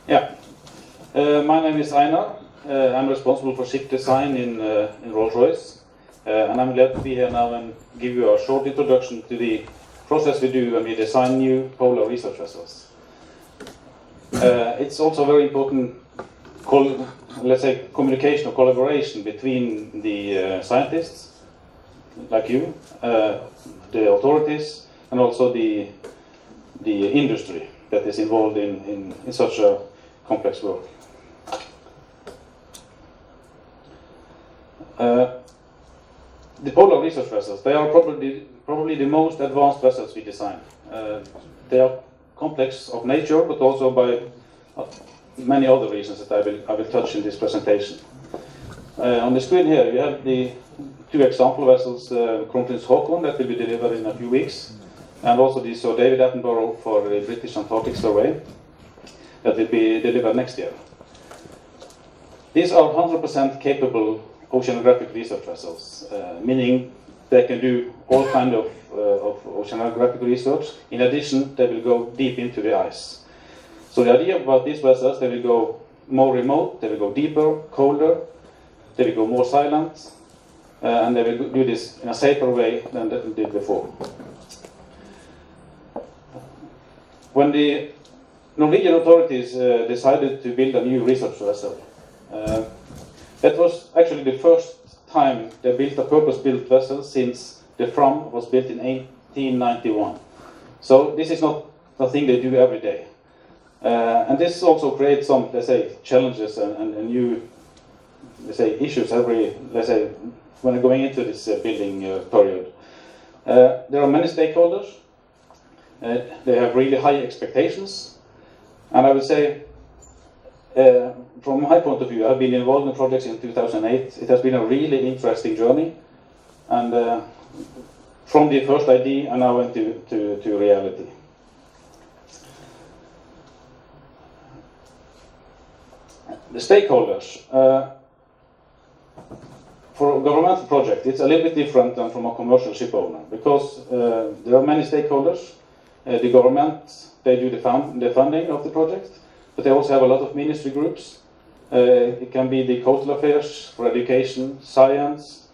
Yeah, my name is Einar. I'm responsible for ship design in Rolls-Royce, and I'm glad to be here now and give you a short introduction to the process we do when we design new polar research vessels. It's also very important, let's say, communication or collaboration between the scientists, like you, the authorities, and also the industry that is involved in such a complex work. The polar research vessels, they are probably the most advanced vessels we design. They are complex of nature, but also by many other reasons that I will touch in this presentation. On the screen here, you have the two example vessels, Kronprins Haakon, that will be delivered in a few weeks, and also the Sir David Attenborough for the British Antarctic survey, that will be delivered next year. These are 100% capable oceanographic research vessels, meaning they can do all kind of oceanographic research. In addition, they will go deep into the ice. So the idea about these vessels, they will go more remote, they will go deeper, colder, they will go more silent, and they will do this in a safer way than they did before. When the Norwegian authorities decided to build a new research vessel, that was actually the first time they built a purpose-built vessel since the Fram was built in 1891. So this is not a thing they do every day. And this also creates some, let's say, challenges and new, let's say, issues when going into this building period. There are many stakeholders. They have really high expectations. And I would say, from my point of view, I've been involved in projects in 2008. It has been a really interesting journey. And from the first idea, I now went to reality. The stakeholders. For a governmental project, it's a little bit different than from a commercial ship owner, because there are many stakeholders. The government, they do the funding of the project, but they also have a lot of ministry groups. It can be the coastal affairs, for education, science,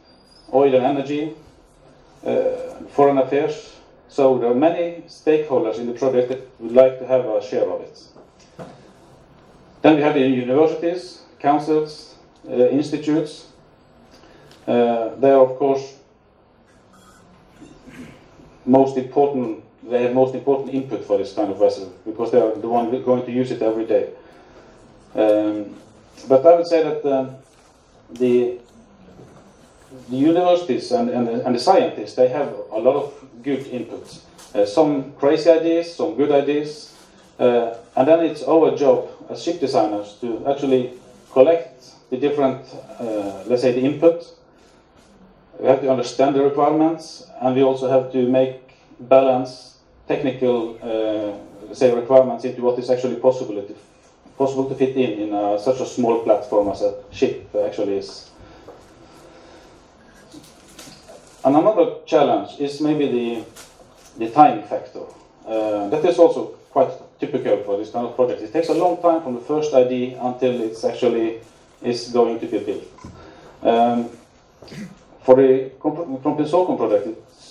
oil and energy, foreign affairs. So there are many stakeholders in the project that would like to have a share of it. Then we have the universities, councils, institutes. They are, of course, they have most important input for this kind of vessel, because they are the one going to use it every day. But I would say that the universities and the scientists, they have a lot of good inputs. Some crazy ideas, some good ideas. And then it's our job as ship designers to actually collect the different, let's say, the input. We have to understand the requirements, and we also have to balance technical, let's say, requirements into what is actually possible to fit in such a small platform as a ship actually is. And another challenge is maybe the time factor. That is also quite typical for this kind of project. It takes a long time from the first idea until it's actually is going to be built. For the Kronprins Haakon project,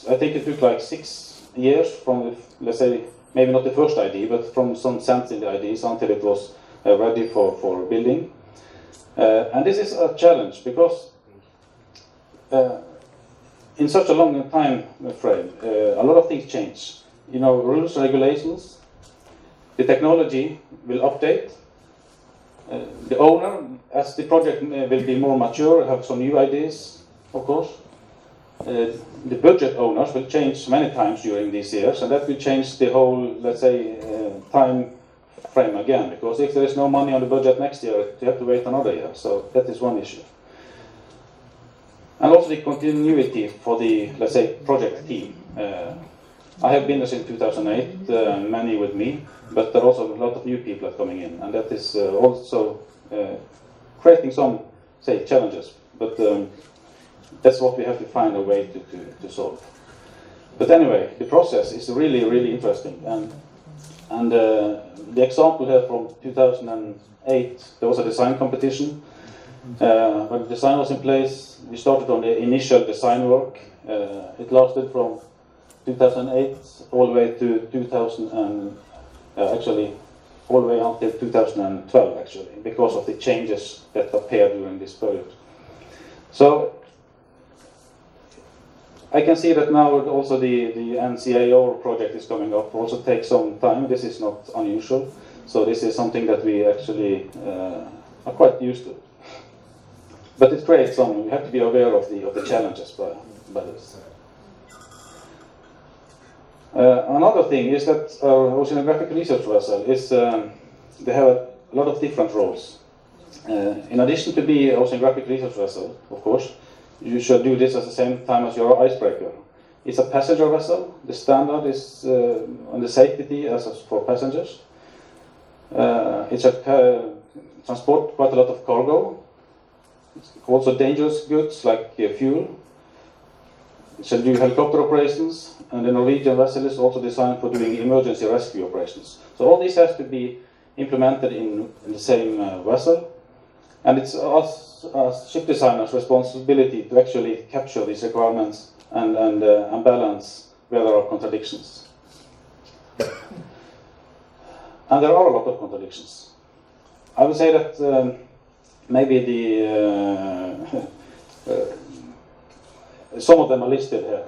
I think it took like 6 years from, let's say, maybe not the first idea, but from some sense in the ideas until it was ready for building. And this is a challenge because in such a long time frame, a lot of things change. You know, rules, regulations, the technology will update. The owner, as the project will be more mature, have some new ideas, of course. The budget owners will change many times during these years, and that will change the whole, let's say, time frame again, because if there is no money on the budget next year, you have to wait another year. So that is one issue. And also the continuity for the, let's say, project team. I have been there since 2008, many with me, but there are also a lot of new people are coming in, and that is also creating some, say, challenges. But that's what we have to find a way to solve. But anyway, the process is really, really interesting. And And the example here from 2008, there was a design competition. When the design was in place, we started on the initial design work. It lasted from 2008 all the way to 2000 and actually all the way until 2012 actually, because of the changes that appeared during this period. So I can see that now also the NCAO project is coming up. Also takes some time. This is not unusual. So this is something that we actually are quite used to. But it creates some. You have to be aware of the challenges by this. Another thing is that our oceanographic research vessel is they have a lot of different roles. In addition to be an oceanographic research vessel, of course, you should do this at the same time as your icebreaker. It's a passenger vessel. The standard is on the safety as for passengers. It should transport quite a lot of cargo. It's also dangerous goods like fuel. It should do helicopter operations, and the Norwegian vessel is also designed for doing emergency rescue operations. So all this has to be implemented in the same vessel, and it's us as ship designers' responsibility to actually capture these requirements and balance where there are contradictions. And there are a lot of contradictions. I would say that maybe some of them are listed here,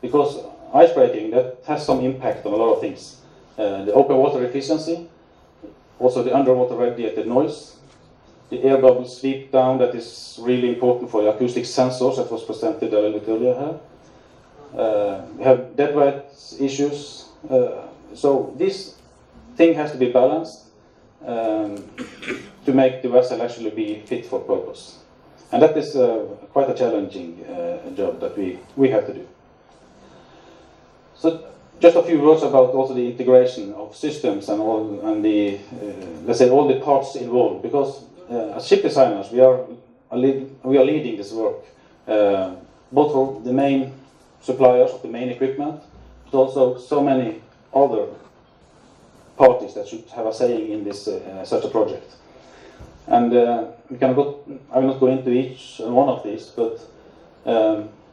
because icebreaking, that has some impact on a lot of things. The open water efficiency, also the underwater radiated noise, the air bubble sweep down, that is really important for the acoustic sensors that was presented a little bit earlier here. We have dead weight issues. So this thing has to be balanced to make the vessel actually be fit for purpose. And that is quite a challenging job that we have to do. So just a few words about also the integration of systems and all, and the let's say all the parts involved, because as ship designers we are leading this work, both for the main suppliers of the main equipment, but also so many other parties that should have a say in this such a project. And I will not go into each one of these, but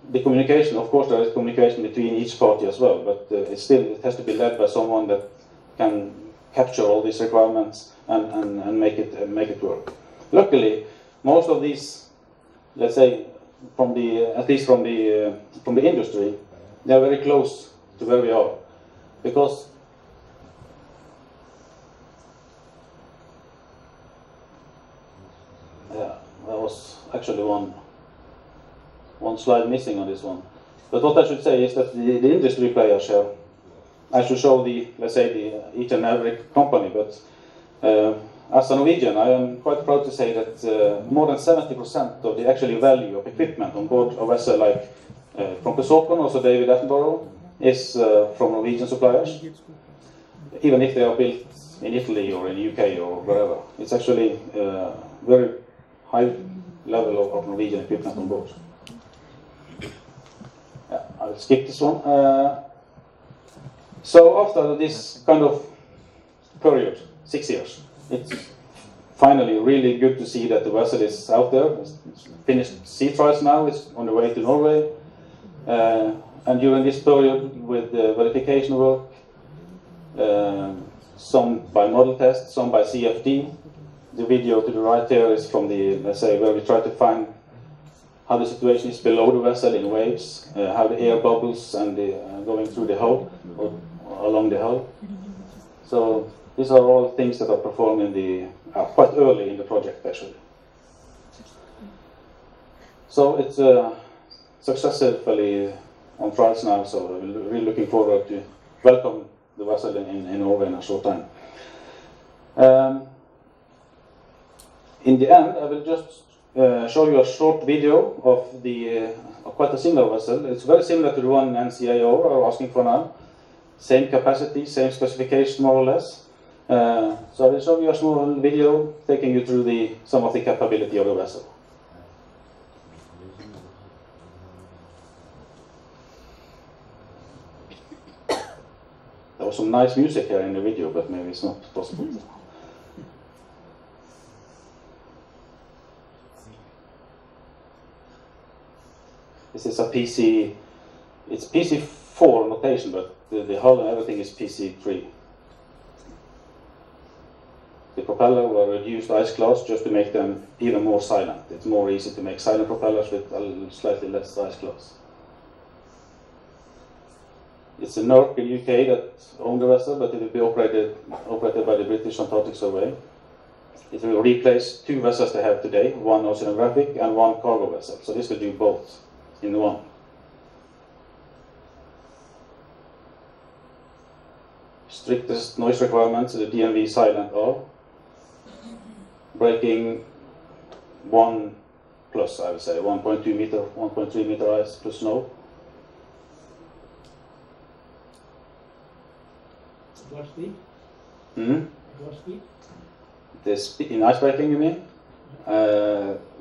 the communication, of course, there is communication between each party as well, but it has to be led by someone that can capture all these requirements and make it work. Luckily, most of these, let's say, at least from the industry, they are very close to where we are, because there was actually one slide missing on this one. But what I should say is that the industry players here, I should show let's say each and every company, but as a Norwegian, I am quite proud to say that more than 70% of the actual value of equipment on board a vessel like from Pesokon, also David Attenborough, is from Norwegian suppliers, even if they are built in Italy or in UK or wherever. It's actually very high level of Norwegian equipment on board. Yeah, I'll skip this one. So after this kind of period, 6 years, it's finally really good to see that the vessel is out there. It's finished sea trials now, it's on the way to Norway. And during this period with the verification work, some by model test, some by CFD. The video to the right here is from let's say, where we try to find how the situation is below the vessel in waves, how the air bubbles and going through the hull, or along the hull. So these are all things that are performed quite early in the project actually. So it's successfully on trials now, so we're really looking forward to welcome the vessel in Norway in a short time. In the end, I will just show you a short video of quite a similar vessel. It's very similar to the one NCAO are asking for now. Same capacity, same specification more or less. So I will show you a small video taking you through some of the capability of the vessel. There was some nice music here in the video, but maybe it's not possible. This is a PC, it's PC4 notation, but the hull and everything is PC3. The propeller were reduced ice class just to make them even more silent. It's more easy to make silent propellers with a slightly less ice class. It's a NERC in UK that owns the vessel, but it will be operated by the British Antarctic Survey. It will replace 2 vessels they have today, one oceanographic and one cargo vessel. So this will do both in one. Strictest noise requirements, the DNV silent R. Breaking 1 plus, I would say, 1.2 meter, 1.3 meter ice plus snow. What speed? What speed? The speed in ice breaking, you mean?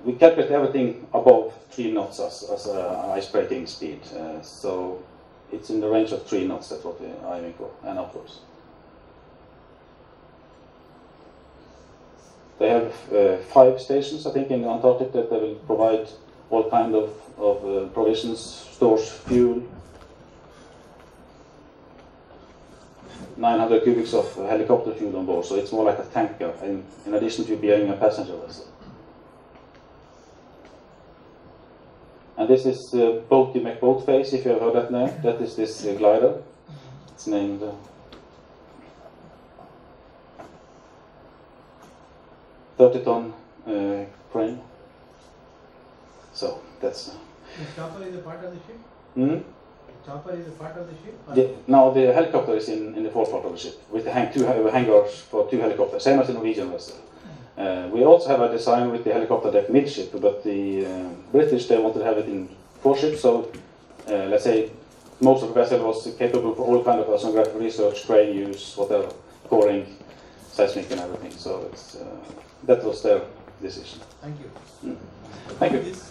We calculate everything above 3 knots as ice breaking speed. So it's in the range of 3 knots, that's what we're aiming for, and upwards. They have 5 stations, I think, in the Antarctic that they will provide all kind of provisions, stores fuel, 900 cubics of helicopter fuel on board, so it's more like a tanker, in addition to being a passenger vessel. And this is boat to make boat phase, if you have heard that name. That is this glider. It's named 30-ton crane. So that's. The chopper is a part of the ship? Hmm? The chopper is a part of the ship? No, the helicopter is in the fourth part of the ship, with the hangars for 2 helicopters, same as the Norwegian vessel. We also have a design with the helicopter deck midship, but the British, they wanted to have it in 4 ships, so let's say most of the vessel was capable for all kind of oceanographic research, crane use, whatever, coring, seismic and everything. So it's, that was their decision. Thank you. Thank you. This,